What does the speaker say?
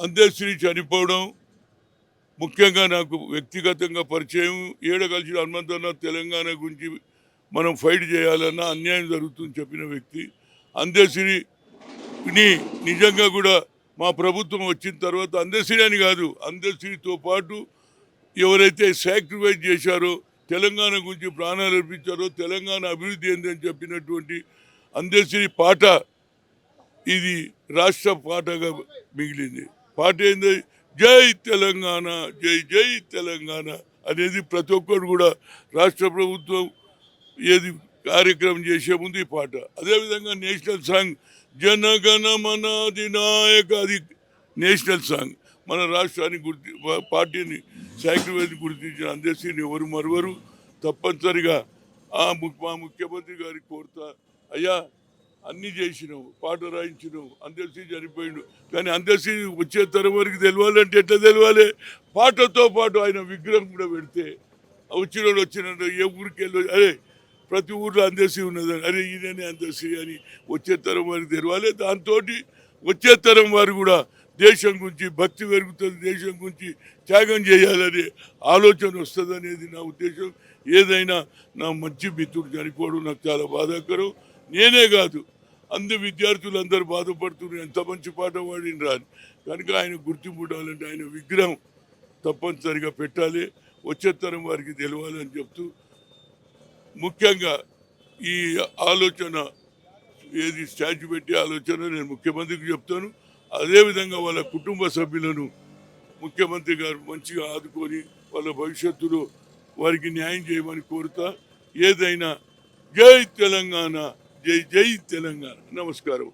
అందశ్రీ చనిపోవడం ముఖ్యంగా నాకు వ్యక్తిగతంగా పరిచయం. కలిసి హనుమంతన్న తెలంగాణ గురించి మనం ఫైట్ చేయాలన్నా అన్యాయం జరుగుతుందని చెప్పిన వ్యక్తి. అందశ్రీని నిజంగా కూడా మా ప్రభుత్వం వచ్చిన తర్వాత అందశ్రీ అని కాదు, అందశ్రీతో పాటు ఎవరైతే సాక్రిఫైస్ చేశారో, తెలంగాణ గురించి ప్రాణాలు అర్పించారో, తెలంగాణ అభివృద్ధి ఏందని చెప్పినటువంటి అందశ్రీ పాట ఇది రాష్ట్ర పాటగా మిగిలింది. పాట ఏంది? జై తెలంగాణ, జై జై తెలంగాణ అనేది ప్రతి ఒక్కరు కూడా రాష్ట్ర ప్రభుత్వం ఏది కార్యక్రమం చేసే ముందు ఈ పాట. అదేవిధంగా నేషనల్ సాంగ్ జనగణ మన అధినాయక, అది నేషనల్ సాంగ్. మన రాష్ట్రాన్ని పార్టీని సాక్రిఫైస్ గుర్తించిన అందశ్రీని ఎవరు మరువరు. తప్పనిసరిగా మా ముఖ్యమంత్రి గారికి కోరుతా, అయ్యా అన్నీ చేసినావు, పాట రాయించినావు, అందశ్రీ చనిపోయిండు, కానీ అందశ్రీ వచ్చే తరం వరకు తెలియాలంటే ఎట్లా తెలియాలి? పాటతో పాటు ఆయన విగ్రహం కూడా పెడితే వచ్చిన ఏ ఊరికి వెళ్ళి అరే ప్రతి ఊర్లో అందశ్రీ ఉన్నదని, అరే ఈయననే అందశ్రీ అని వచ్చే తరం వారికి తెలియాలి. దాంతో వచ్చే తరం వారు కూడా దేశం గురించి భక్తి పెరుగుతుంది, దేశం గురించి త్యాగం చేయాలనే ఆలోచన వస్తుంది అనేది నా ఉద్దేశం. ఏదైనా నా మంచి మిత్రుడు చనిపోవడం నాకు చాలా బాధాకరం. నేనే కాదు, విద్యార్థులందరూ బాధపడుతున్నారు, ఎంత మంచి పాట పాడిన రాని. కనుక ఆయన గుర్తింపు ఉండాలంటే ఆయన విగ్రహం తప్పనిసరిగా పెట్టాలి, వచ్చే తరం వారికి తెలవాలని చెప్తూ, ముఖ్యంగా ఈ ఆలోచన ఏది స్టాచ్యూ పెట్టే ఆలోచన నేను ముఖ్యమంత్రికి చెప్తాను. అదేవిధంగా వాళ్ళ కుటుంబ సభ్యులను ముఖ్యమంత్రి గారు మంచిగా ఆదుకొని వాళ్ళ భవిష్యత్తులో వారికి న్యాయం చేయమని కోరుతా. ఏదైనా జై తెలంగాణ, జై జై తెలంగాణ. నమస్కారం.